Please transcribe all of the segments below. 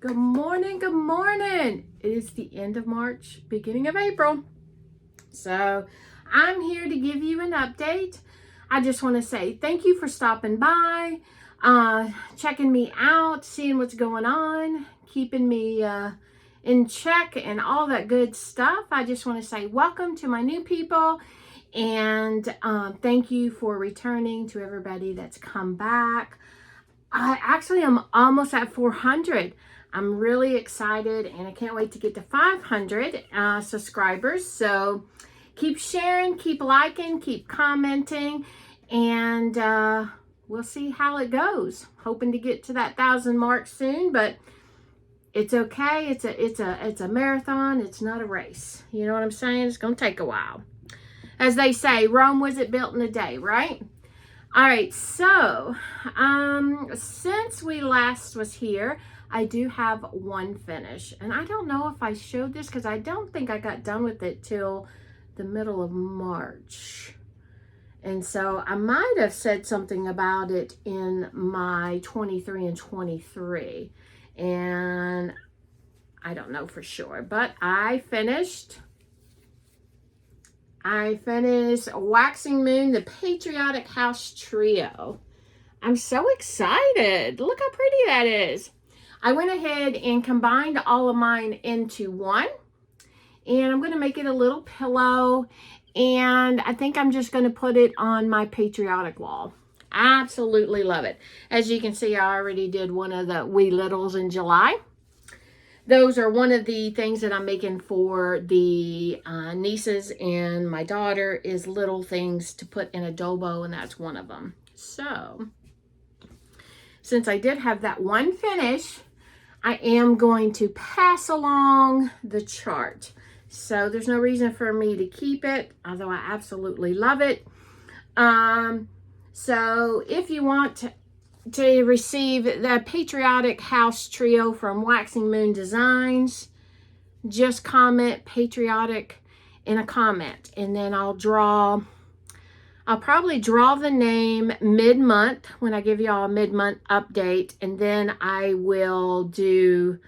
Good morning, good morning. It is the end of March, beginning of April. So I'm here to give you an update. I just want to say thank you for stopping by, checking me out, seeing what's going on, keeping me in check and all that good stuff. I just want to say welcome to my new people and thank you for returning to everybody that's come back. I actually am almost at 400. I'm really excited and I can't wait to get to 500 subscribers. So keep sharing, keep liking, keep commenting, and we'll see how it goes. Hoping to get to that 1,000 mark soon, but it's okay. It's a marathon. It's not a race. You know what I'm saying? It's going to take a while. As they say, Rome wasn't built in a day, right? All right, so since we last was here, I do have one finish. And I don't know if I showed this because I don't think I got done with it till the middle of March. And so I might have said something about it in my 23 and 23. And I don't know for sure, but I finished Waxing Moon, the Patriotic House Trio. I'm so excited. Look how pretty that is. I went ahead and combined all of mine into one. And I'm going to make it a little pillow. And I think I'm just going to put it on my patriotic wall. Absolutely love it. As you can see, I already did one of the wee littles in July. Those are one of the things that I'm making for the nieces and my daughter is little things to put in adobo, and that's one of them. So, since I did have that one finish, I am going to pass along the chart. So, there's no reason for me to keep it, although I absolutely love it. So, if you want to receive the Patriotic House Trio from Waxing Moon Designs, just comment Patriotic in a comment, and then I'll probably draw the name mid-month when I give you all a mid-month update, and then I will do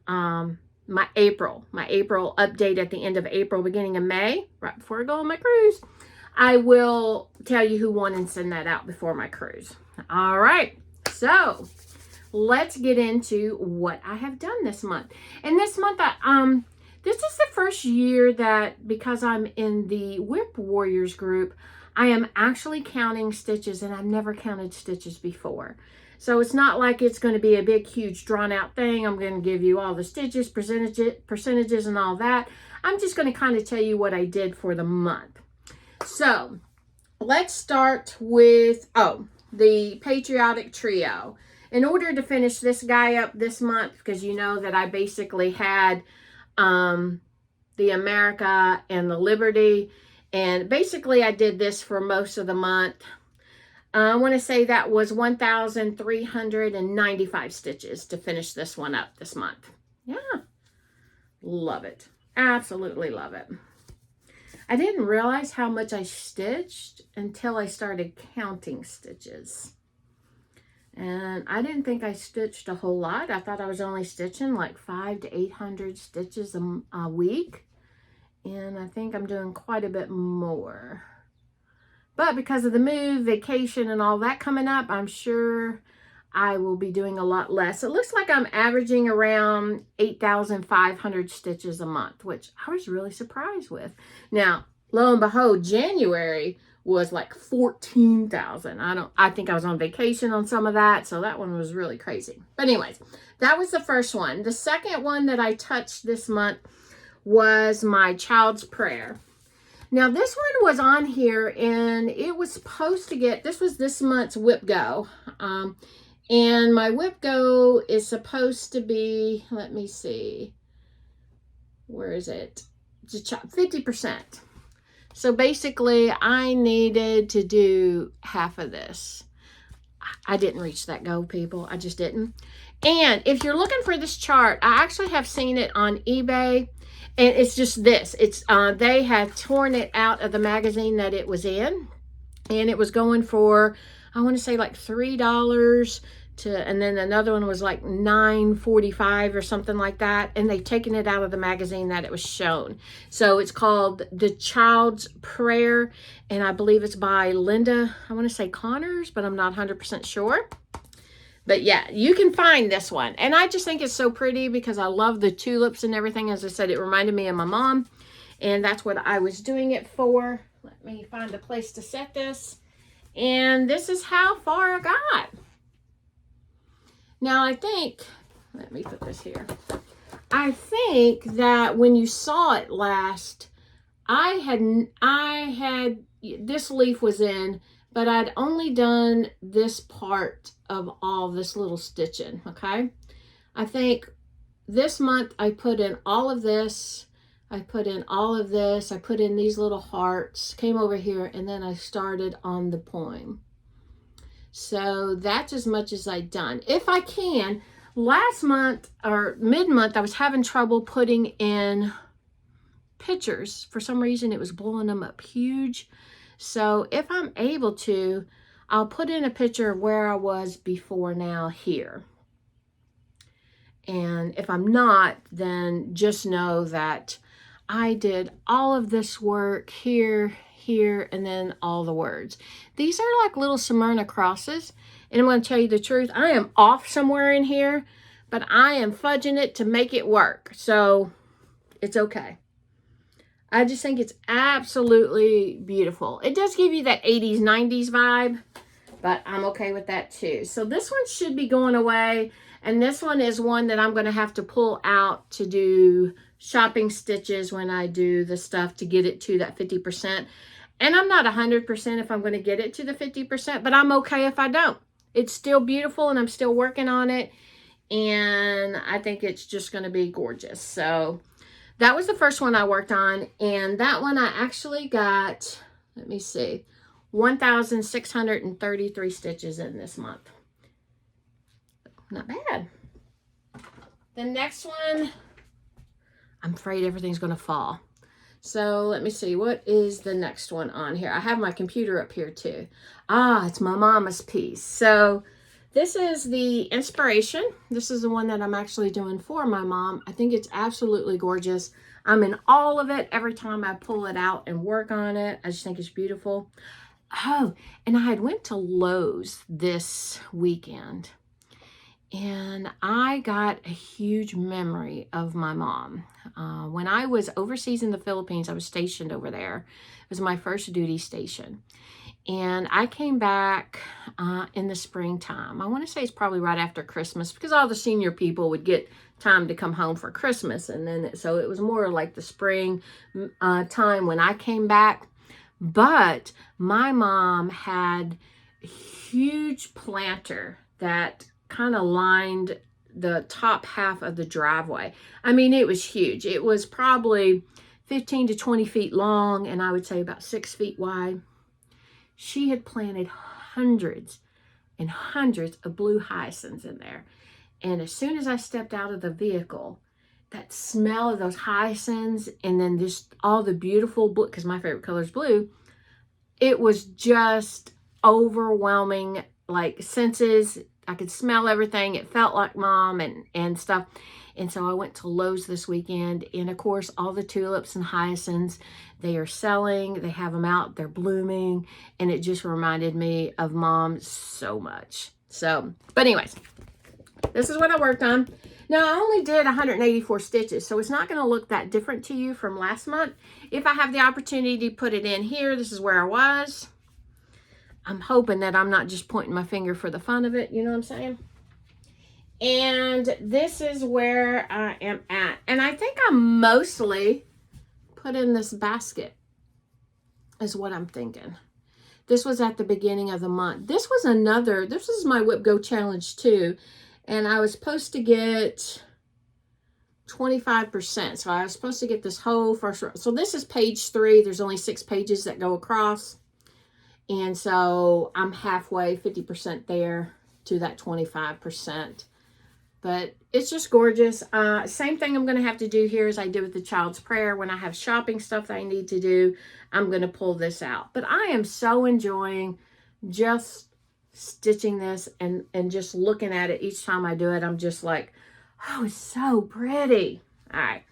my April update at the end of April, beginning of May, right before I go on my cruise. I will tell you who won and send that out before my cruise. All right. So let's get into what I have done this month. And this month, this is the first year that, because I'm in the Whip Warriors group, I am actually counting stitches, and I've never counted stitches before. So it's not like it's going to be a big, huge, drawn out thing. I'm going to give you all the stitches, percentages, and all that. I'm just going to kind of tell you what I did for the month. So let's start with, the Patriotic Trio. In order to finish this guy up this month, because you know that I basically had the America and the Liberty, and basically I did this for most of the month. I want to say that was 1,395 stitches to finish this one up this month. Yeah, love it. Absolutely love it. I didn't realize how much I stitched until I started counting stitches. And I didn't think I stitched a whole lot. I thought I was only stitching like 500 to 800 stitches a week. And I think I'm doing quite a bit more. But because of the move, vacation, and all that coming up, I'm sure I will be doing a lot less. It looks like I'm averaging around 8,500 stitches a month, which I was really surprised with. Now, lo and behold, January was like 14,000. I think I was on vacation on some of that, so that one was really crazy. But anyways, that was the first one. The second one that I touched this month was my Child's Prayer. Now, this one was on here, and it was supposed to get, this was this month's Whip Go. And my Whip Go is supposed to be, let me see, where is it? It's 50%. So basically, I needed to do half of this. I didn't reach that goal, people. I just didn't. And if you're looking for this chart, I actually have seen it on eBay. And it's just this. It's they have torn it out of the magazine that it was in. And it was going for, I want to say like $3 and then another one was like $9.45 or something like that, and they've taken it out of the magazine that it was shown. So it's called The Child's Prayer, and I believe it's by Linda, I want to say Connors, but I'm not 100% sure. But yeah, you can find this one, and I just think it's so pretty because I love the tulips and everything. As I said, it reminded me of my mom, and that's what I was doing it for. Let me find a place to set this, and this is how far I got. Now, I think, let me put this here. I think that when you saw it last, I had, this leaf was in, but I'd only done this part of all this little stitching, okay? I think this month I put in all of this, I put in all of this, I put in these little hearts, came over here, and then I started on the poem. So that's as much as I've done. If I can, last month or mid-month, I was having trouble putting in pictures. For some reason, it was blowing them up huge. So if I'm able to, I'll put in a picture of where I was before now here. And if I'm not, then just know that I did all of this work here, and then all the words. These are like little Smyrna crosses, and I'm going to tell you the truth, I am off somewhere in here, but I am fudging it to make it work, so it's okay. I just think it's absolutely beautiful. It does give you that 80s, 90s vibe, but I'm okay with that too. So this one should be going away, and this one is one that I'm going to have to pull out to do shopping stitches when I do the stuff to get it to that 50%. And I'm not 100% if I'm going to get it to the 50%, but I'm okay if I don't. It's still beautiful, and I'm still working on it, and I think it's just going to be gorgeous. So that was the first one I worked on, and that one I actually got, let me see, 1,633 stitches in this month. Not bad. The next one, I'm afraid everything's going to fall. So let me see, what is the next one on here? I have my computer up here too. It's my mama's piece. So this is the inspiration. This is the one that I'm actually doing for my mom. I think it's absolutely gorgeous. I'm in all of it every time I pull it out and work on it. I just think it's beautiful. Oh, and I had went to Lowe's this weekend, and I got a huge memory of my mom. When I was overseas in the Philippines, I was stationed over there. It was my first duty station. And I came back in the springtime. I want to say it's probably right after Christmas, because all the senior people would get time to come home for Christmas. And then, so it was more like the spring time when I came back. But my mom had a huge planter that kind of lined the top half of the driveway. I mean, it was huge. It was probably 15 to 20 feet long, and I would say about 6 feet wide. She had planted hundreds and hundreds of blue hyacinths in there. And as soon as I stepped out of the vehicle, that smell of those hyacinths, and then just all the beautiful blue, because my favorite color is blue, it was just overwhelming, like senses. I could smell everything. It felt like mom and stuff. And so I went to Lowe's this weekend, and of course, all the tulips and hyacinths, they are selling. They have them out. They're blooming. And it just reminded me of mom so much. So, but anyways, this is what I worked on. Now, I only did 184 stitches, so it's not going to look that different to you from last month. If I have the opportunity to put it in here, this is where I was. I'm hoping that I'm not just pointing my finger for the fun of it, you know what I'm saying? And this is where I am at. And I think I mostly put in this basket is what I'm thinking. This was at the beginning of the month. This was my Whip Go Challenge too. And I was supposed to get 25%. So I was supposed to get this whole first row. So this is page 3. There's only 6 pages that go across. And so I'm halfway, 50% there to that 25%. But it's just gorgeous. Same thing I'm going to have to do here as I did with the Child's Prayer. When I have shopping stuff that I need to do, I'm going to pull this out. But I am so enjoying just stitching this and just looking at it each time I do it. I'm just like, oh, it's so pretty. All right.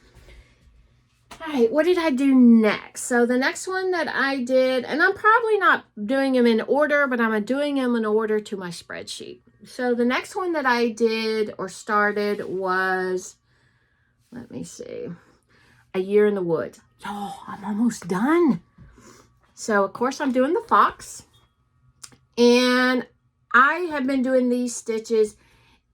All right, what did I do next? So the next one that I did, and I'm probably not doing them in order, but I'm doing them in order to my spreadsheet. So the next one that I did or started was, let me see, A Year in the Woods. Oh, I'm almost done. So, of course, I'm doing the fox. And I have been doing these stitches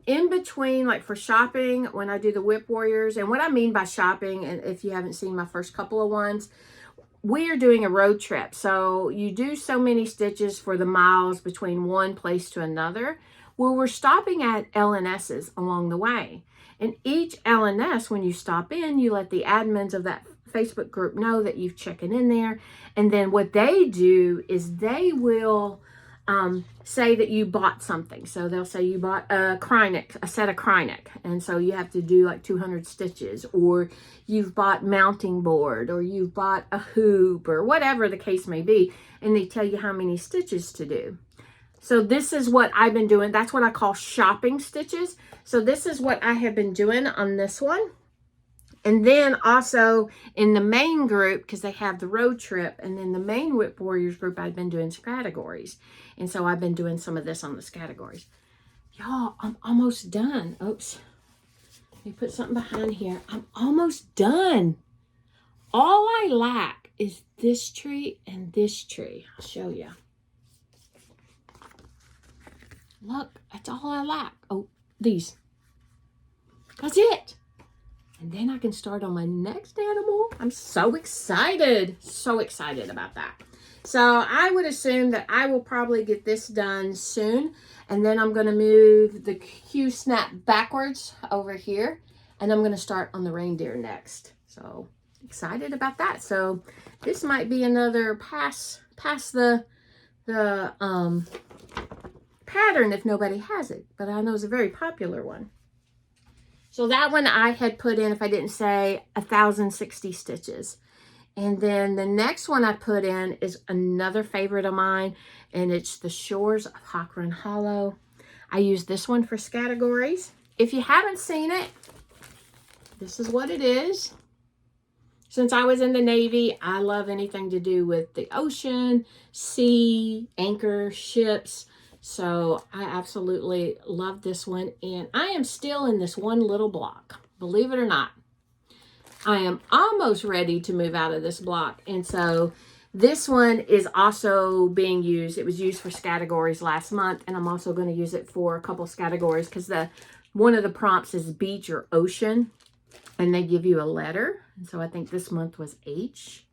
in between, like for shopping, when I do the Whip Warriors. And what I mean by shopping, and if you haven't seen my first couple of ones, we are doing a road trip. So you do so many stitches for the miles between one place to another. Well, we're stopping at L&S's along the way. And each L&S, when you stop in, you let the admins of that Facebook group know that you've checked in there. And then what they do is they will say that you bought something. So they'll say you bought a Krynick, a set of Krynick. And so you have to do like 200 stitches, or you've bought mounting board, or you've bought a hoop, or whatever the case may be. And they tell you how many stitches to do. So this is what I've been doing. That's what I call shopping stitches. So this is what I have been doing on this one. And then also in the main group, because they have the road trip, and then the main Whip Warriors group, I've been doing categories. And so I've been doing some of this on the categories. Y'all, I'm almost done. Oops. Let me put something behind here. I'm almost done. All I lack is this tree and this tree. I'll show you. Look, that's all I lack. Oh, these. That's it. And then I can start on my next animal. I'm so excited. So excited about that. So I would assume that I will probably get this done soon. And then I'm going to move the Q snap backwards over here. And I'm going to start on the reindeer next. So excited about that. So this might be another pass the pattern if nobody has it. But I know it's a very popular one. So that one I had put in, if I didn't say, 1,060 stitches. And then the next one I put in is another favorite of mine, and it's the Shores of Hawk Run Hollow. I use this one for categories. If you haven't seen it, this is what it is. Since I was in the Navy, I love anything to do with the ocean, sea, anchor, ships. So I absolutely love this one. And I am still in this one little block, believe it or not. I am almost ready to move out of this block. And so this one is also being used. It was used for categories last month. And I'm also going to use it for a couple of categories because one of the prompts is beach or ocean. And they give you a letter. And so I think this month was H.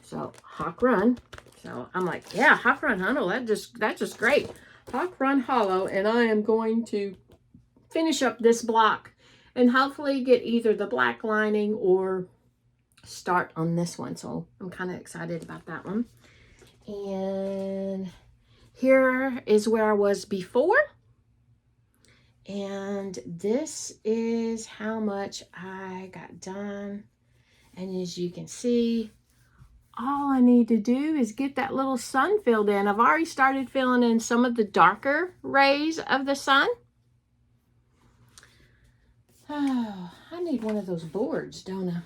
So Hawk Run. So I'm like, yeah, Hawk Run Hollow. That's just great. Hawk Run Hollow, and I am going to finish up this block and hopefully get either the black lining or start on this one. So I'm kind of excited about that one. And here is where I was before. And this is how much I got done. And as you can see, all I need to do is get that little sun filled in. I've already started filling in some of the darker rays of the sun. Oh, I need one of those boards, don't I?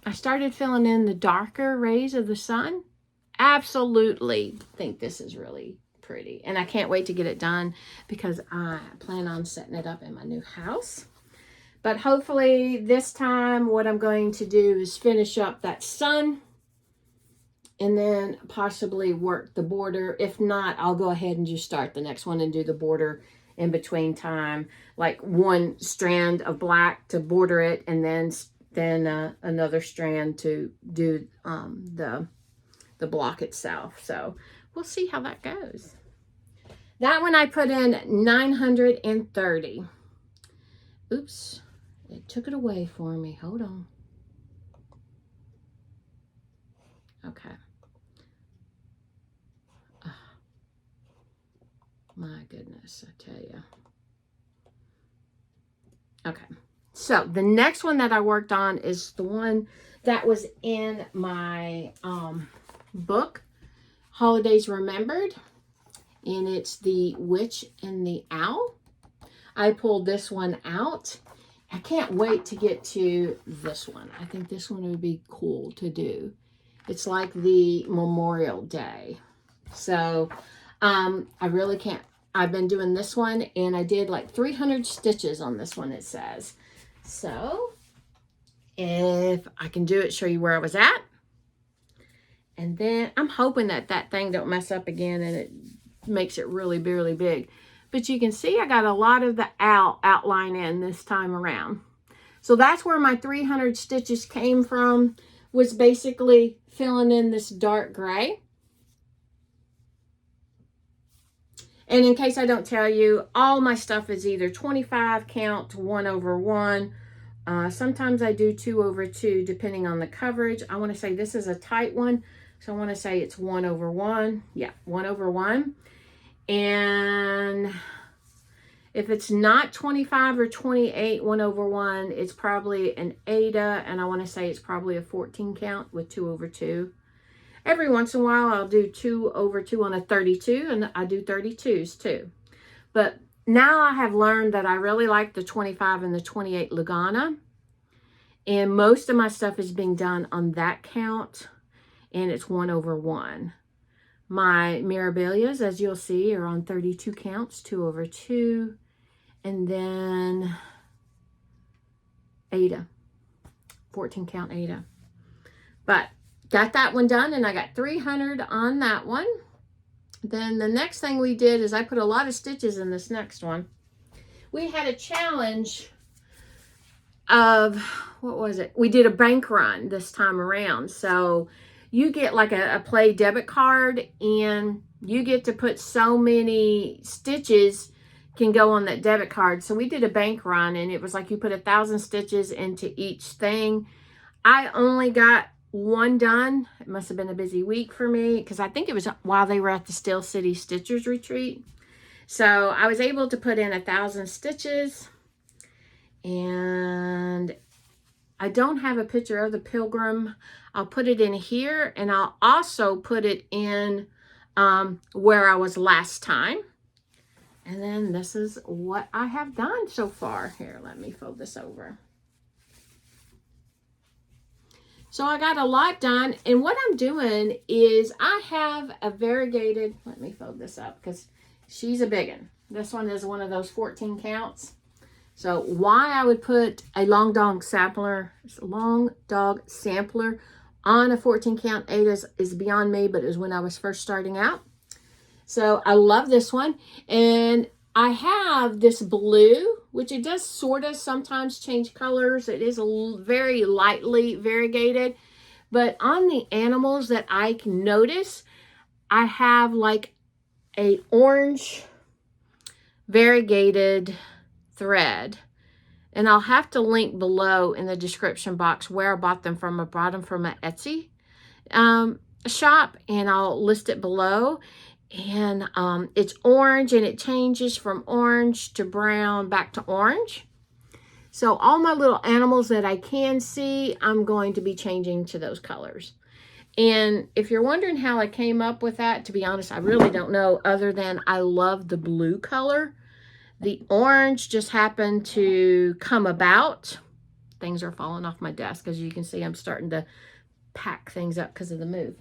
I started filling in the darker rays of the sun. Absolutely think this is really pretty. And I can't wait to get it done because I plan on setting it up in my new house. But hopefully this time what I'm going to do is finish up that sun and then possibly work the border. If not, I'll go ahead and just start the next one and do the border in between time. Like one strand of black to border it, and then another strand to do the block itself. So we'll see how that goes. That one I put in 930. Oops. It took it away for me. Hold on. Okay. Oh, my goodness, I tell you. Okay. So the next one that I worked on is the one that was in my book, Holidays Remembered. and it's the Witch and the Owl. I pulled this one out. I can't wait to get to this one. I think this one would be cool to do. It's like the Memorial Day. So I really can't. I've been doing this one, and I did like 300 stitches on this one, it says. So if I can do it, show you where I was at. And then I'm hoping that that thing don't mess up again and it makes it really big. But you can see I got a lot of the owl outline in this time around. So that's where my 300 stitches came from, was basically filling in this dark gray. And in case I don't tell you, all my stuff is either 25 count, 1/1. Sometimes I do 2/2, depending on the coverage. I want to say this is a tight one, so I want to say it's 1/1. Yeah, 1/1. And if it's not 25 or 28, 1/1, it's probably an Ada, and I want to say it's probably a 14 count with 2/2. Every once in a while, I'll do 2/2 on a 32, and I do 32s too. But now I have learned that I really like the 25 and the 28 Lugana. And most of my stuff is being done on that count, and it's 1/1. My Mirabilias, as you'll see, are on 32 counts, 2/2. And then Ada, 14 count Ada. But got that one done, and I got 300 on that one. Then the next thing we did is I put a lot of stitches in this next one. We had a challenge of, what was it? We did a bank run this time around. So you get like a play debit card, and you get to put so many stitches can go on that debit card. So we did a bank run, and it was like you put 1,000 stitches into each thing. I only got one done. It must have been a busy week for me, because I think it was while they were at the Steel City Stitchers Retreat. So I was able to put in 1,000 stitches, and I don't have a picture of the pilgrim. I'll put it in here, and I'll also put it in where I was last time. And then this is what I have done so far. Here, let me fold this over. So I got a lot done, and what I'm doing is I have a variegated, let me fold this up because she's a big one. This one is one of those 14 counts. So why I would put a long dog sampler on a 14 count Ada is beyond me, but it was when I was first starting out. So I love this one, and I have this blue, which it does sort of sometimes change colors. It is very lightly variegated, but on the animals that I can notice, I have like a orange variegated thread, and I'll have to link below in the description box where I bought them from. I bought them from an Etsy shop, and I'll list it below. And it's orange, and it changes from orange to brown back to orange. So all my little animals that I can see, I'm going to be changing to those colors. And if you're wondering how I came up with that, to be honest, I really don't know, other than I love the blue color. The orange just happened to come about. Things are falling off my desk. As you can see, I'm starting to pack things up because of the move.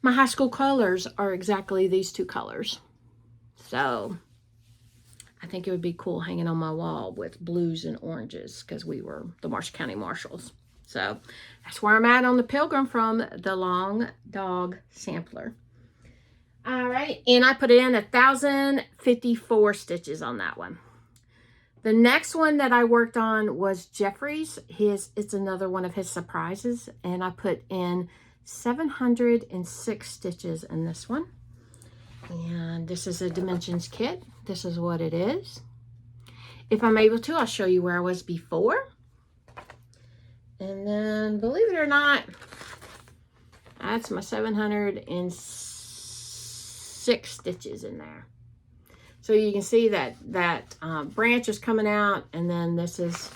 My high school colors are exactly these two colors. So I think it would be cool hanging on my wall with blues and oranges, because we were the Marshall County Marshals. So that's where I'm at on the Pilgrim from the Long Dog Sampler. All right, and I put in 1,054 stitches on that one. The next one that I worked on was Jeffrey's. It's another one of his surprises, and I put in 706 stitches in this one. And this is a dimensions kit. This is what it is. If I'm able to, I'll show you where I was before. And then, believe it or not, that's my 706 stitches in there. So you can see that branch is coming out, and then this is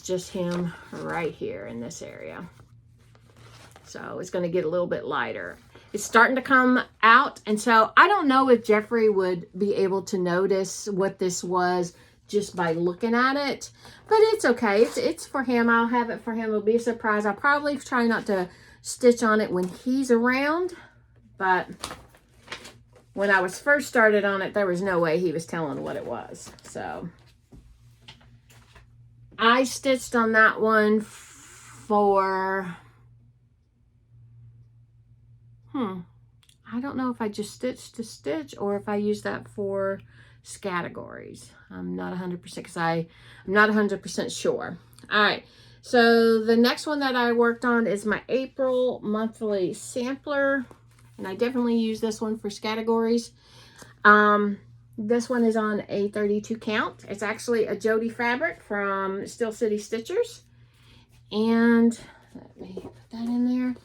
just him right here in this area. So it's going to get a little bit lighter. It's starting to come out. And so I don't know if Jeffrey would be able to notice what this was just by looking at it. But it's okay. It's for him. I'll have it for him. It'll be a surprise. I'll probably try not to stitch on it when he's around. But when I was first started on it, there was no way he was telling what it was. So I stitched on that one for... I don't know if I just stitched to stitch or if I used that for categories. I'm not 100% because I'm not 100% sure. All right. So the next one that I worked on is my April monthly sampler. And I definitely use this one for categories. This one is on a 32 count. It's actually a Jody fabric from Steel City Stitchers. And let me put that in there.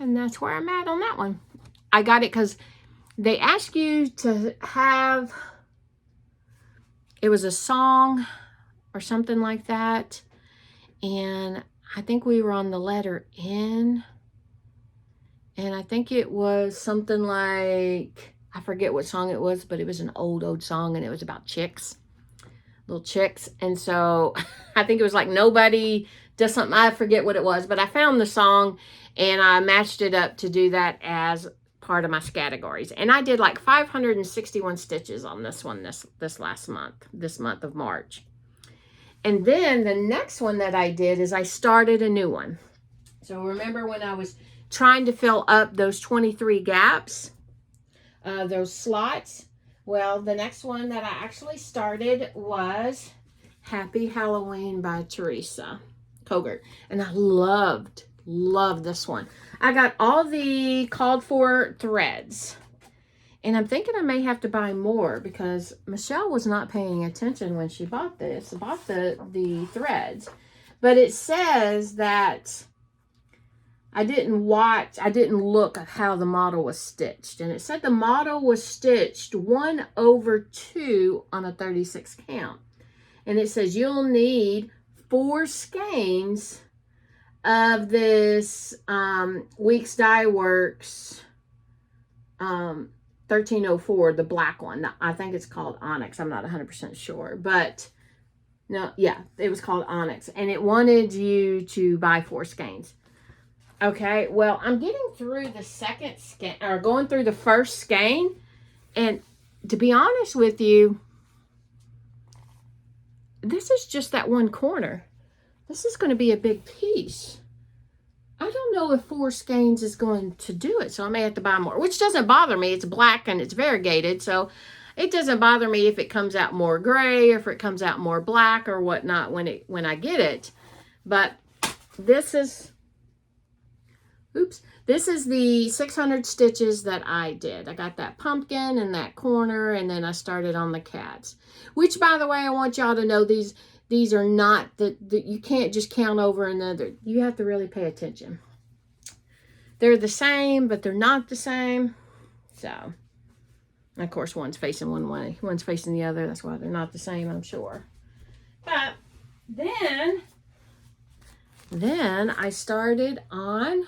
And that's where I'm at on that one. I got it because they ask you to have, it was a song or something like that. And I think we were on the letter N. And I think it was something like, I forget what song it was, but it was an old song and it was about chicks, little chicks. And so I think it was like Nobody Does Something. I forget what it was, but I found the song and I matched it up to do that as part of my categories. And I did like 561 stitches on this one this last month, this month of March. And then the next one that I did is I started a new one. So remember when I was trying to fill up those 23 gaps, those slots? Well, the next one that I actually started was Happy Halloween by Teresa Kogert. And I loved this one. I got all the called for threads. And I'm thinking I may have to buy more because Michelle was not paying attention when she bought this, bought the threads. But it says that I didn't look at how the model was stitched. And it said the model was stitched 1/2 on a 36 count. And it says you'll need 4 skeins of this Weeks Dye Works 1304, the black one. I think it's called Onyx. I'm not 100% sure. But no, yeah, it was called Onyx. And it wanted you to buy 4 skeins. Okay, well, I'm getting through the second skein, or going through the first skein. And to be honest with you, this is just that one corner. This is going to be a big piece. I don't know if 4 skeins is going to do it, so I may have to buy more, which doesn't bother me. It's black and it's variegated, so it doesn't bother me if it comes out more gray or if it comes out more black or whatnot when I get it. But this is, this is the 600 stitches that I did. I got that pumpkin and that corner, and then I started on the cats. Which, by the way, I want y'all to know these are not, you can't just count over another. You have to really pay attention. They're the same, but they're not the same. So, of course, one's facing one way, one's facing the other. That's why they're not the same, I'm sure. But then I started on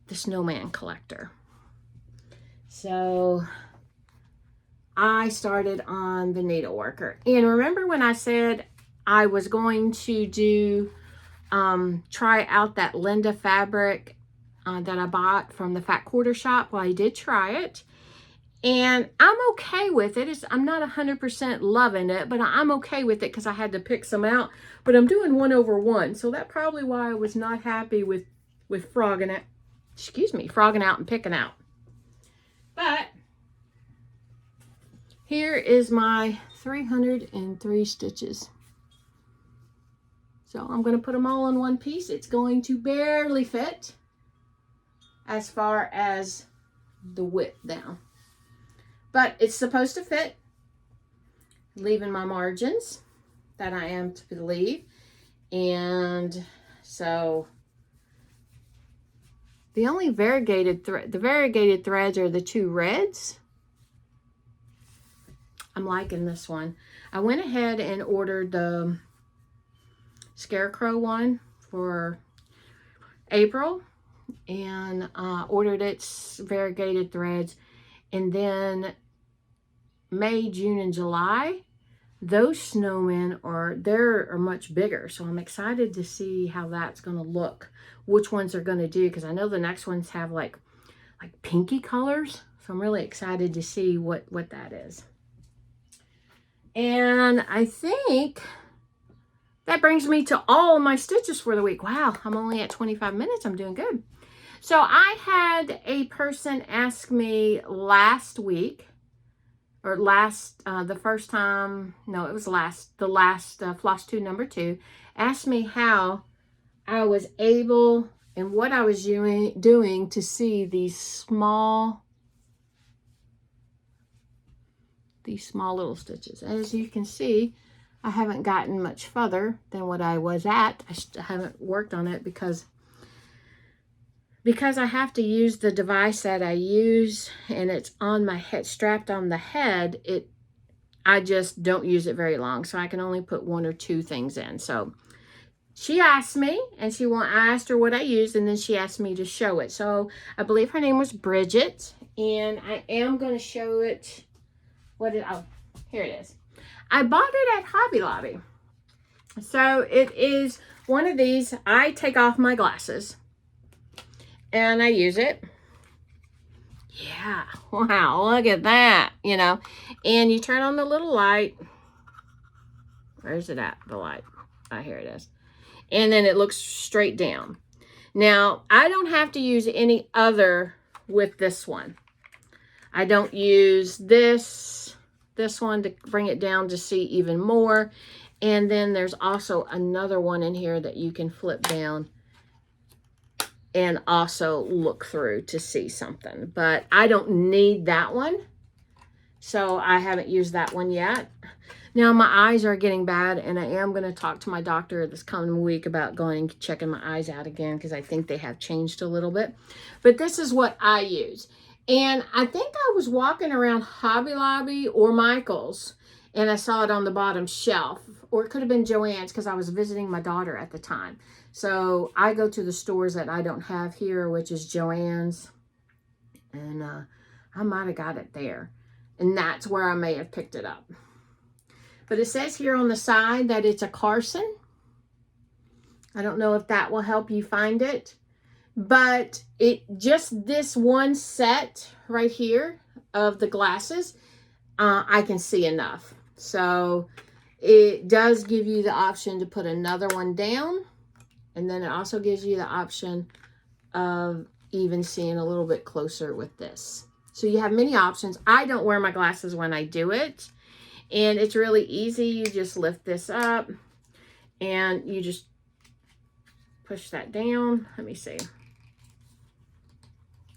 the Snowman Collector. So I started on the needleworker. And remember when I said I was going to do, try out that Linda fabric that I bought from the Fat Quarter Shop? Well, I did try it. And I'm okay with it. I'm not 100% loving it, but I'm okay with it because I had to pick some out. But I'm doing 1/1. So that's probably why I was not happy with frogging it. Frogging out and picking out. But here is my 303 stitches. So I'm going to put them all in one piece. It's going to barely fit as far as the width down. But it's supposed to fit, leaving my margins that I am to leave. And so the only variegated threads are the 2 reds. I'm liking this one. I went ahead and ordered the Scarecrow one for April. and ordered its variegated threads. And then May, June, and July, those snowmen are much bigger. So I'm excited to see how that's going to look, which ones are going to do, because I know the next ones have like pinky colors. So I'm really excited to see what that is. And I think that brings me to all of my stitches for the week. Wow, I'm only at 25 minutes. I'm doing good. So I had a person ask me last week, or the first time, no, it was the last Floss 2 number 2, asked me how I was able and what I was doing to see these small little stitches. As you can see, I haven't gotten much further than what I was at. I haven't worked on it because I have to use the device that I use, and it's on my head, strapped on the head. I just don't use it very long, so I can only put 1 or 2 things in. So she asked me, and I asked her what I used, and then she asked me to show it. So I believe her name was Bridget, and I am going to show it. Oh, here it is. I bought it at Hobby Lobby. So it is one of these. I take off my glasses and I use it. Yeah, wow, look at that, And you turn on the little light. Where's it at, the light? Oh, here it is. And then it looks straight down. Now, I don't have to use any other with this one. I don't use this one to bring it down to see even more. And then there's also another one in here that you can flip down and also look through to see something. But I don't need that one, so I haven't used that one yet. Now my eyes are getting bad, and I am going to talk to my doctor this coming week about going and checking my eyes out again, because I think they have changed a little bit. But this is what I use. And I think I was walking around Hobby Lobby or Michael's, and I saw it on the bottom shelf. Or it could have been Joann's, because I was visiting my daughter at the time. So I go to the stores that I don't have here, which is Joann's. And I might have got it there. And that's where I may have picked it up. But it says here on the side that it's a Carson. I don't know if that will help you find it. But just this one set right here of the glasses, I can see enough. So it does give you the option to put another one down. And then it also gives you the option of even seeing a little bit closer with this. So you have many options. I don't wear my glasses when I do it. And it's really easy. You just lift this up and you just push that down. Let me see.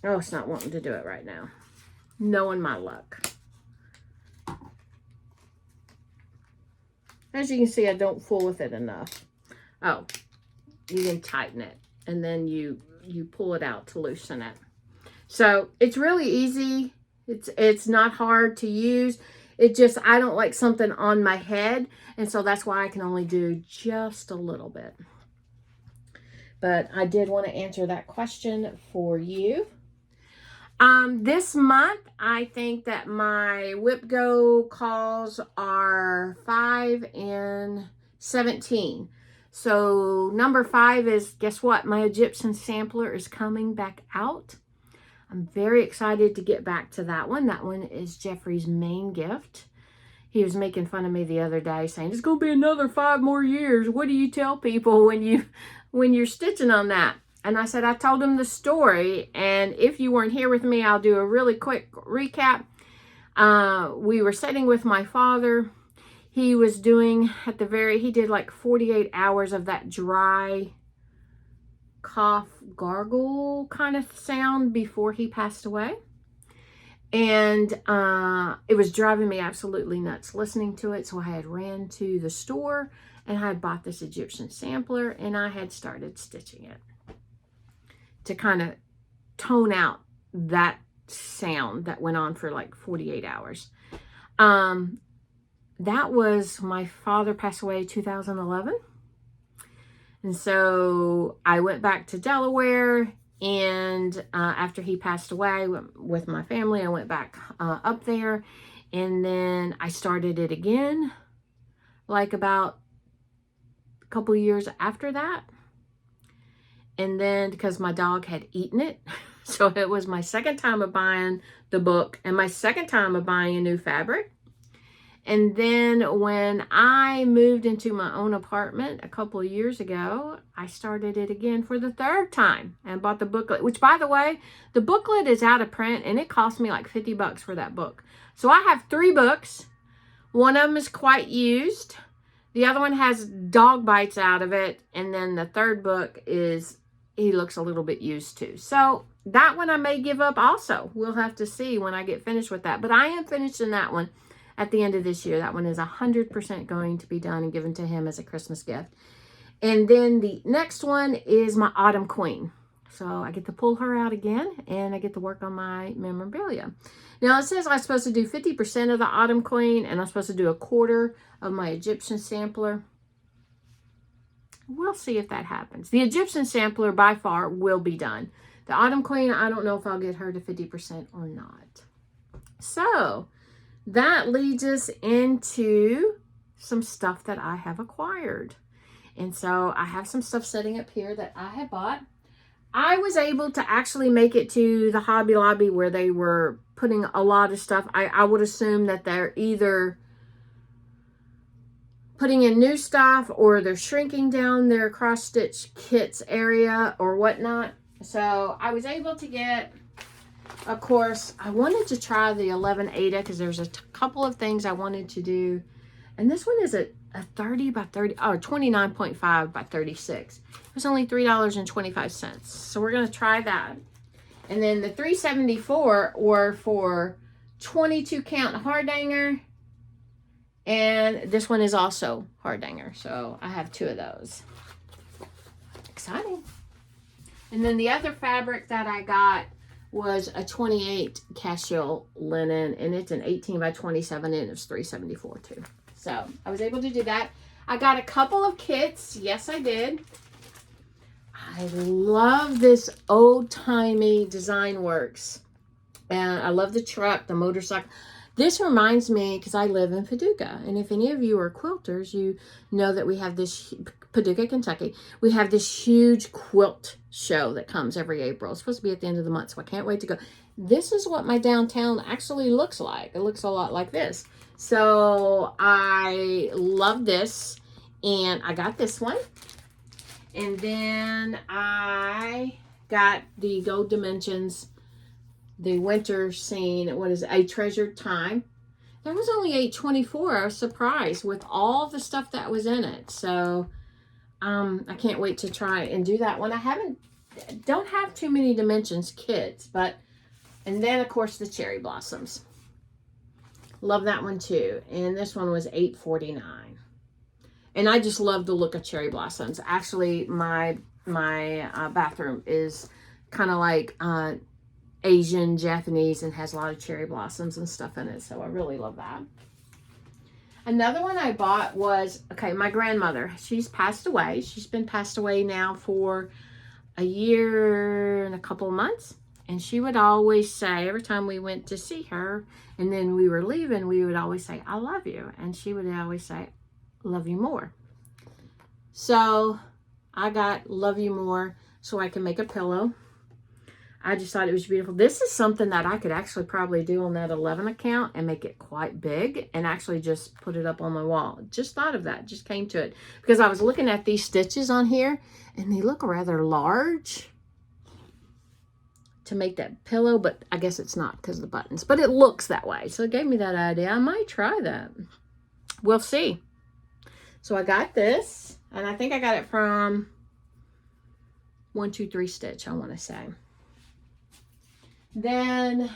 Oh, it's not wanting to do it right now. Knowing my luck. As you can see, I don't fool with it enough. Oh, you can tighten it, and then you pull it out to loosen it. So it's really easy. It's not hard to use. It just, I don't like something on my head, and so that's why I can only do just a little bit. But I did want to answer that question for you. This month, I think that my Whip Go calls are 5 and 17. So number 5 is, guess what? My Egyptian sampler is coming back out. I'm very excited to get back to that one. That one is Jeffrey's main gift. He was making fun of me the other day saying, it's going to be another 5 more years. What do you tell people when you're stitching on that? And I said, I told him the story. And if you weren't here with me, I'll do a really quick recap. We were sitting with my father. He was doing he did like 48 hours of that dry cough gargle kind of sound before he passed away. And it was driving me absolutely nuts listening to it. So I had ran to the store and I had bought this Egyptian sampler and I had started stitching it to kind of tone out that sound that went on for like 48 hours. That was, my father passed away in 2011. And so I went back to Delaware. And after he passed away with my family, I went back up there. And then I started it again, like about a couple years after that. And then because my dog had eaten it, so it was my second time of buying the book and my second time of buying a new fabric. And then when I moved into my own apartment a couple of years ago, I started it again for the third time and bought the booklet, which, by the way, the booklet is out of print and it cost me like $50 for that book. So I have 3 books. One of them is quite used. The other one has dog bites out of it. And then the third book is, he looks a little bit used too. So that one I may give up also. We'll have to see when I get finished with that. But I am finishing that one at the end of this year. That one is 100% going to be done and given to him as a Christmas gift. And then the next one is my Autumn Queen. So I get to pull her out again and I get to work on my memorabilia. Now it says I'm supposed to do 50% of the Autumn Queen and I'm supposed to do a quarter of my Egyptian sampler. We'll see if that happens. The Egyptian sampler by far will be done. The Autumn Queen, I don't know if I'll get her to 50% or not. So that leads us into some stuff that I have acquired. And so I have some stuff sitting up here that I had bought. I was able to actually make it to the Hobby Lobby where they were putting a lot of stuff. I would assume that they're either putting in new stuff or they're shrinking down their cross-stitch kits area or whatnot. So I was able to get, of course, I wanted to try the 11 Ada because there's a couple of things I wanted to do. And this one is a 30 by 30, or 29.5 by 36. It was only $3.25. So we're going to try that. And then the 374 were for 22 count Hardanger. And this one is also Hardanger. So I have 2 of those. Exciting. And then the other fabric that I got was a 28 casual linen, and it's an 18 by 27, and it's $3.74 too. So I was able to do that. I got a couple of kits. Yes, I did. I love this old-timey Design Works. And I love the truck, the motorcycle. This reminds me, because I live in Paducah, and if any of you are quilters, you know that we have this, Paducah, Kentucky, we have this huge quilt show that comes every April. It's supposed to be at the end of the month, so I can't wait to go. This is what my downtown actually looks like. It looks a lot like this. So I love this, and I got this one. And then I got the Gold Dimensions, the winter scene. What is it? A Treasured Time. That was only $8.24. I was surprised with all the stuff that was in it. So I can't wait to try and do that one. Don't have too many Dimensions kits, but, and then of course the Cherry Blossoms. Love that one too. And this one was $8.49. And I just love the look of Cherry Blossoms. Actually, my bathroom is kind of like Asian, Japanese, and has a lot of cherry blossoms and stuff in it. So I really love that. Another one I bought was, okay, my grandmother. She's passed away. She's been passed away now for a year and a couple of months. And she would always say, every time we went to see her, and then we were leaving, we would always say, I love you. And she would always say, love you more. So I got Love You More so I can make a pillow. I just thought it was beautiful. This is something that I could actually probably do on that 11 account and make it quite big and actually just put it up on my wall. Just thought of that. Just came to it. Because I was looking at these stitches on here and they look rather large to make that pillow, but I guess it's not because of the buttons. But it looks that way. So it gave me that idea. I might try that. We'll see. So I got this, and I think I got it from 1-2-3 Stitch, I want to say. Then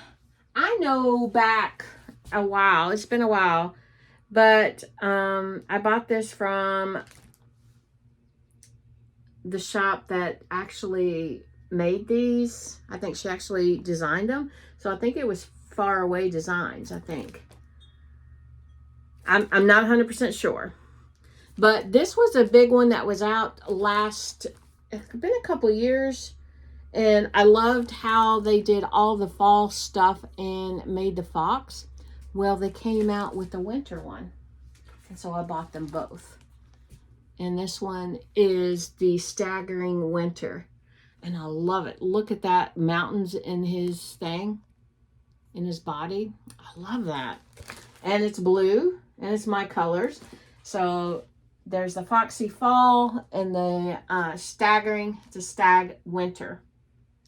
I know back a while, it's been a while, but I bought this from the shop that actually made these. I think she actually designed them. So I think it was Far Away Designs, I think. I'm not 100% sure. But this was a big one that was out it's been a couple years. And I loved how they did all the fall stuff and made the fox. Well, they came out with the winter one. And so I bought them both. And this one is the Staggering Winter. And I love it. Look at that mountains in his thing, in his body. I love that. And it's blue, and it's my colors. So there's the Foxy Fall and the Staggering, the Stag Winter.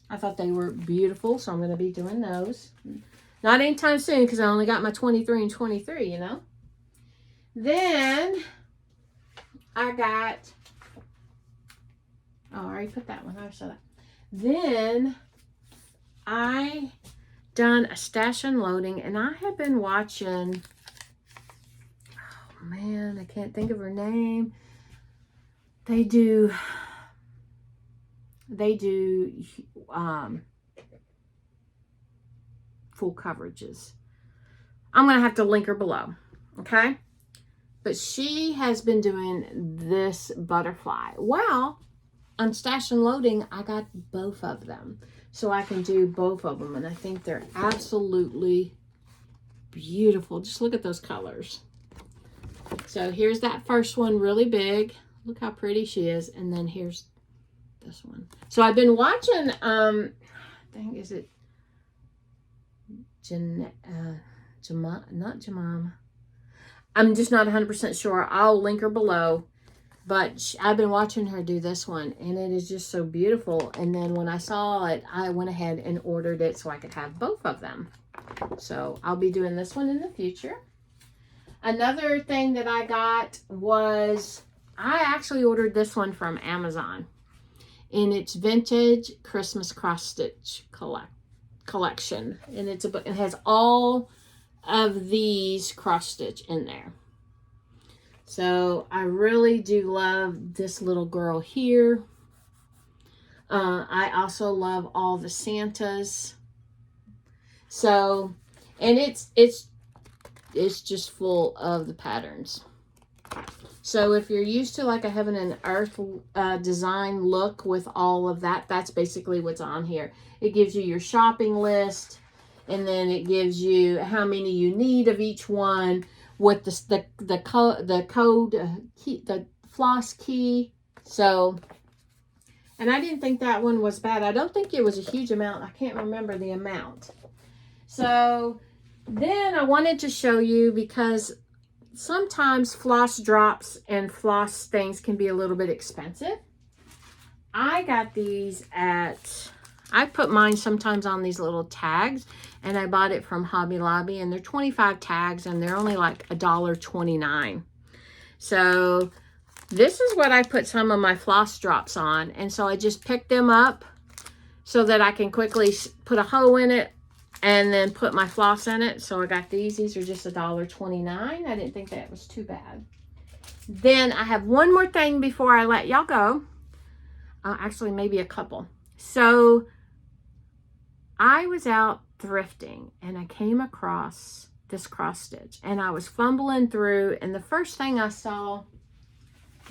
I thought they were beautiful, so I'm going to be doing those. Not anytime soon, because I only got my 23 and 23, you know. Then I got, oh, I already put that one. I saw that. Then I done a stash unloading, and I have been watching, oh man, I can't think of her name. They do full coverages. I'm going to have to link her below, okay? But she has been doing this butterfly. Well, on Stash and Loading, I got both of them. So I can do both of them. And I think they're absolutely beautiful. Just look at those colors. So here's that first one, really big. Look how pretty she is. And then here's this one. So I've been watching, I think, is it not Jamam. I'm just not 100% sure. I'll link her below. But I've been watching her do this one, and it is just so beautiful. And then when I saw it, I went ahead and ordered it so I could have both of them. So I'll be doing this one in the future. Another thing that I got was, I actually ordered this one from Amazon. And it's Vintage Christmas Cross Stitch Collection. And it's a book. It has all of these cross stitch in there. So I really do love this little girl here. I also love all the Santas. So, and it's just full of the patterns. So if you're used to like a heaven and earth design look with all of that, that's basically what's on here. It gives you your shopping list, and then it gives you how many you need of each one, with the code key, the floss key. So, and I didn't think that one was bad. I don't think it was a huge amount. I can't remember the amount. So then I wanted to show you, because sometimes floss drops and floss things can be a little bit expensive. I got these at, I put mine sometimes on these little tags, and I bought it from Hobby Lobby, and they're 25 tags, and they're only like $1.29. So this is what I put some of my floss drops on, and so I just picked them up so that I can quickly put a hoe in it and then put my floss in it. So I got these. These are just $1.29. I didn't think that was too bad. Then I have one more thing before I let y'all go. Actually, maybe a couple. So I was out thrifting, and I came across this cross stitch, and I was fumbling through, and the first thing I saw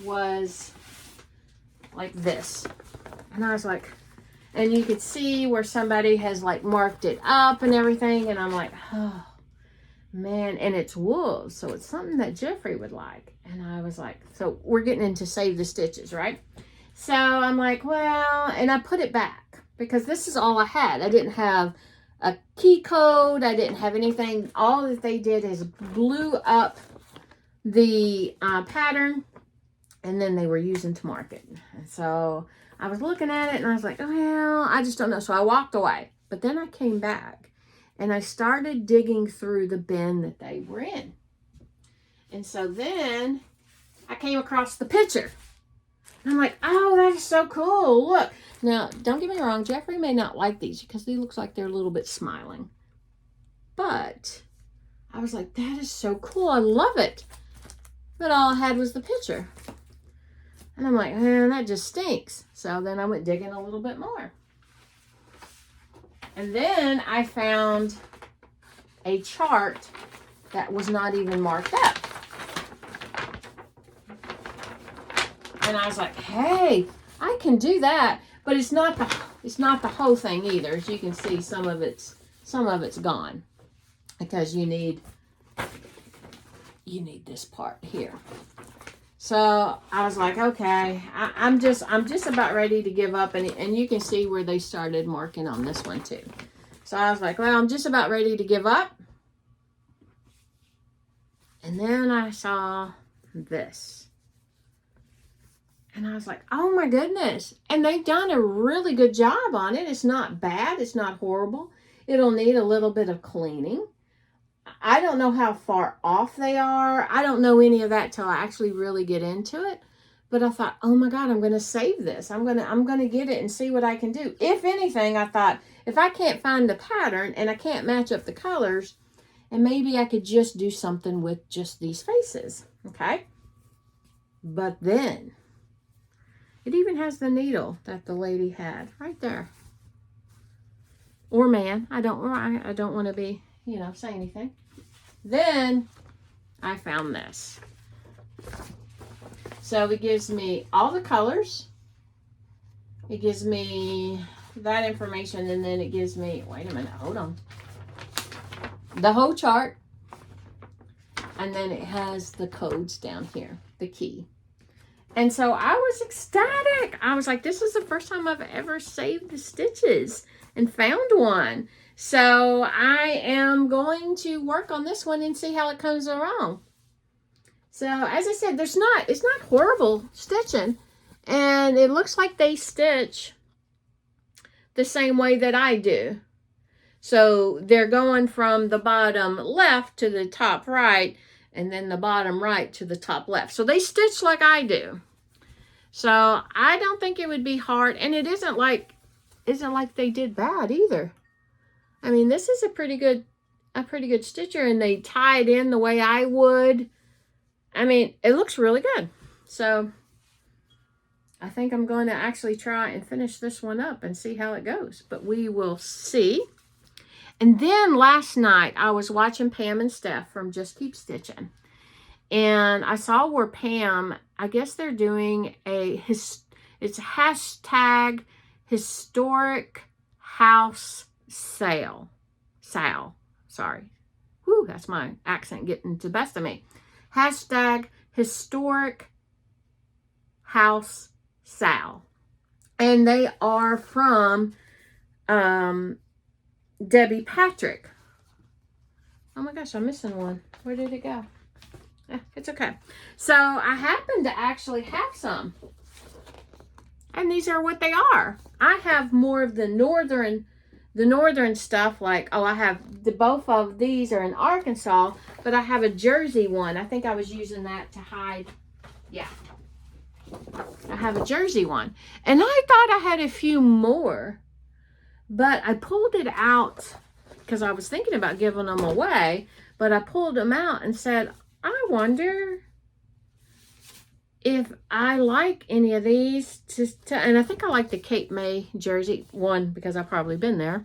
was like this, and I was like, and you could see where somebody has like marked it up and everything, and I'm like, oh man, and it's wool, so it's something that Jeffrey would like. And I was like, so we're getting into save the stitches, right? So I'm like, well, and I put it back, because this is all I had. I didn't have a key code. I didn't have anything. All that they did is blew up the pattern, and then they were using to mark it. And so I was looking at it, and I was like, oh, well, I just don't know. So I walked away. But then I came back, and I started digging through the bin that they were in. And so then I came across the picture. And I'm like, oh, that is so cool. Look. Now, don't get me wrong. Jeffrey may not like these because they look like they're a little bit smiling. But I was like, that is so cool. I love it. But all I had was the picture. And I'm like, man, that just stinks. So then I went digging a little bit more. And then I found a chart that was not even marked up. And I was like, hey, I can do that. But it's not the it's not the whole thing either. As you can see, some of it's gone because you need this part here. So I was like, okay, I'm just about ready to give up, and you can see where they started marking on this one too. So I was like, well, I'm just about ready to give up. And then I saw this. And I was like, oh my goodness. And they've done a really good job on it. It's not bad. It's not horrible. It'll need a little bit of cleaning. I don't know how far off they are. I don't know any of that till I actually really get into it. But I thought, oh my God, I'm going to save this. I'm going to get it and see what I can do. If anything, I thought, if I can't find the pattern and I can't match up the colors, and maybe I could just do something with just these faces. Okay. But then it even has the needle that the lady had right there. Or man, I don't want to be, say anything. Then I found this. So it gives me all the colors. It gives me that information, and then it gives me, wait a minute, hold on. The whole chart. And then it has the codes down here, the key. And so I was ecstatic. I was like, this is the first time I've ever saved the stitches and found one. So I am going to work on this one and see how it comes along. So as I said, it's not horrible stitching. And it looks like they stitch the same way that I do. So they're going from the bottom left to the top right, and then the bottom right to the top left. So they stitch like I do. So I don't think it would be hard, and it isn't like they did bad either. I mean, this is a pretty good stitcher, and they tie it in the way I would. I mean, it looks really good. So I think I'm going to actually try and finish this one up and see how it goes, but we will see. And then last night I was watching Pam and Steph from Just Keep Stitching, and I saw where Pam, I guess they're doing it's hashtag historic house sale. Sorry. Whew, that's my accent getting the best of me. Hashtag historic house sale. And they are from Debbie Patrick. Oh my gosh, I'm missing one. Where did it go? It's okay. So I happen to actually have some. And these are what they are. I have more of the northern stuff, like, I have both of these are in Arkansas, but I have a Jersey one. I think I was using that to hide. Yeah. I have a Jersey one. And I thought I had a few more, but I pulled it out because I was thinking about giving them away, but I pulled them out and said, I wonder if I like any of these and I think I like the Cape May Jersey one because I've probably been there,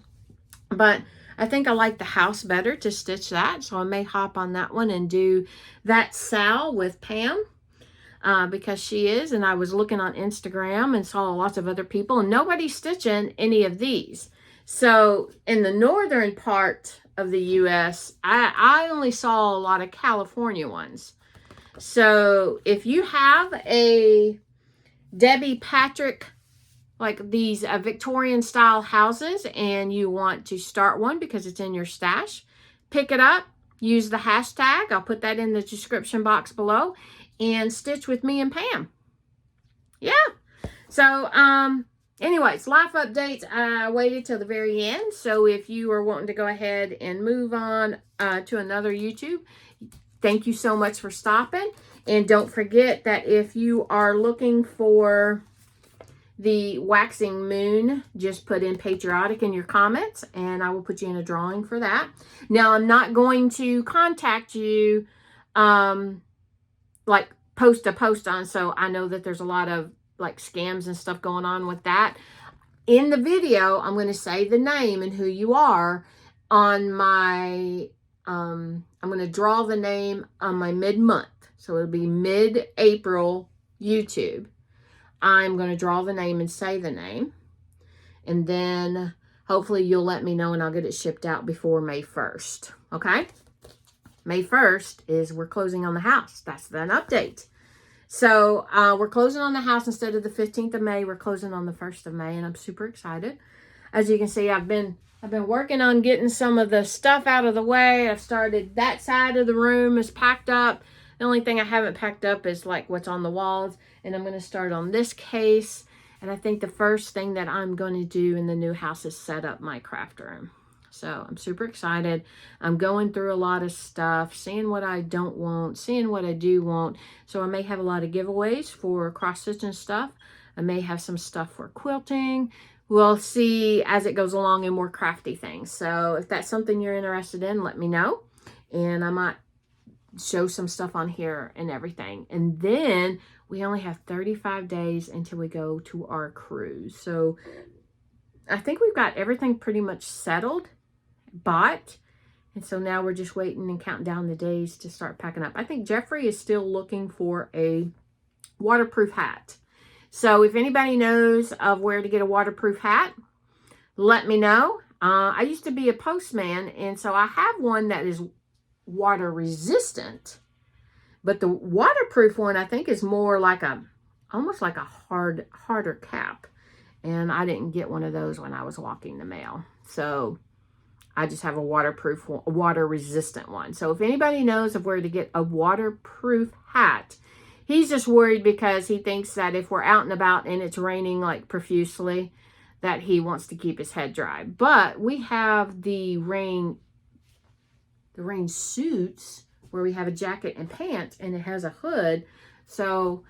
but I think I like the house better to stitch that. So I may hop on that one and do that Sal with Pam because she is, and I was looking on Instagram and saw lots of other people and nobody's stitching any of these. So in the northern part of the US, I only saw a lot of California ones. So if you have a Debbie Patrick, like these Victorian style houses, and you want to start one because it's in your stash, pick it up, use the hashtag. I'll put that in the description box below, and stitch with me and Pam. Yeah. So, anyways, life updates. I waited till the very end. So if you are wanting to go ahead and move on to another YouTube, thank you so much for stopping. And don't forget that if you are looking for the waxing moon, just put in Patriotic in your comments and I will put you in a drawing for that. Now, I'm not going to contact you like post a post on, so I know that there's a lot of like scams and stuff going on with that. In the video, I'm going to say the name and who you are on my I'm going to draw the name on my mid-month. So it'll be mid-April YouTube. I'm going to draw the name and say the name. And then hopefully you'll let me know and I'll get it shipped out before May 1st. Okay? May 1st is we're closing on the house. That's an update. So we're closing on the house instead of the 15th of May. We're closing on the 1st of May, and I'm super excited. As you can see, I've been working on getting some of the stuff out of the way. I've started that side of the room is packed up. The only thing I haven't packed up is like what's on the walls, and I'm going to start on this case. And I think the first thing that I'm going to do in the new house is set up my craft room. So I'm super excited. I'm going through a lot of stuff, seeing what I don't want, seeing what I do want. So I may have a lot of giveaways for cross-stitch and stuff. I may have some stuff for quilting. We'll see as it goes along and more crafty things. So if that's something you're interested in, let me know. And I might show some stuff on here and everything. And then we only have 35 days until we go to our cruise. So I think we've got everything pretty much settled, bought. And so now we're just waiting and counting down the days to start packing up. I think Jeffrey is still looking for a waterproof hat. So if anybody knows of where to get a waterproof hat, let me know. I used to be a postman, and so I have one that is water resistant. But the waterproof one, I think, is more like almost like a harder cap. And I didn't get one of those when I was walking the mail. So I just have a waterproof, water resistant one. So if anybody knows of where to get a waterproof hat, he's just worried because he thinks that if we're out and about and it's raining like profusely, that he wants to keep his head dry. But we have the rain suits where we have a jacket and pants, and it has a hood. So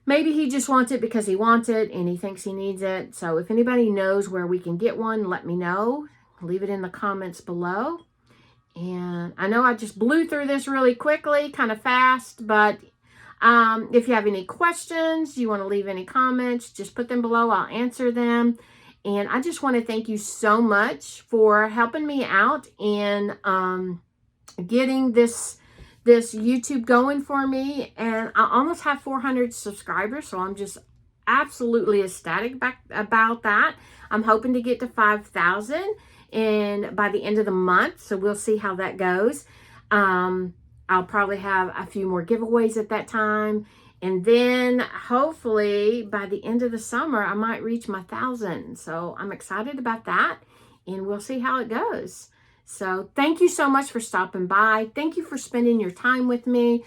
maybe he just wants it because he wants it and he thinks he needs it. So if anybody knows where we can get one, let me know. Leave it in the comments below. And I know I just blew through this really quickly, kind of fast, but if you have any questions, you want to leave any comments, just put them below. I'll answer them. And I just want to thank you so much for helping me out in getting this YouTube going for me. And I almost have 400 subscribers, so I'm just absolutely ecstatic about that. I'm hoping to get to 5,000 by the end of the month, so we'll see how that goes. I'll probably have a few more giveaways at that time. And then hopefully by the end of the summer, I might reach my 1,000. So I'm excited about that, and we'll see how it goes. So thank you so much for stopping by. Thank you for spending your time with me,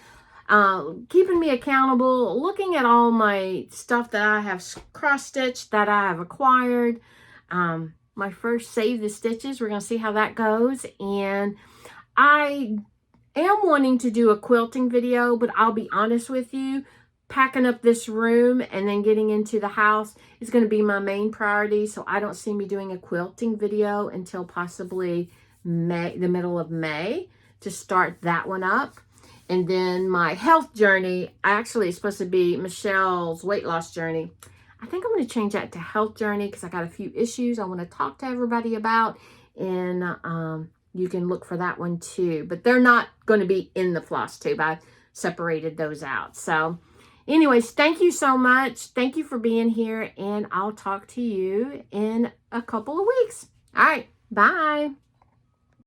keeping me accountable, looking at all my stuff that I have cross-stitched, that I have acquired. My first Save the Stitches. We're going to see how that goes. And I am wanting to do a quilting video, but I'll be honest with you, packing up this room and then getting into the house is going to be my main priority. So I don't see me doing a quilting video until possibly May, the middle of May, to start that one up. And then my health journey, actually it's supposed to be Michelle's weight loss journey. I think I'm going to change that to health journey because I got a few issues I want to talk to everybody about. And you can look for that one too. But they're not going to be in the floss tube. I separated those out. So anyways, thank you so much. Thank you for being here. And I'll talk to you in a couple of weeks. All right. Bye.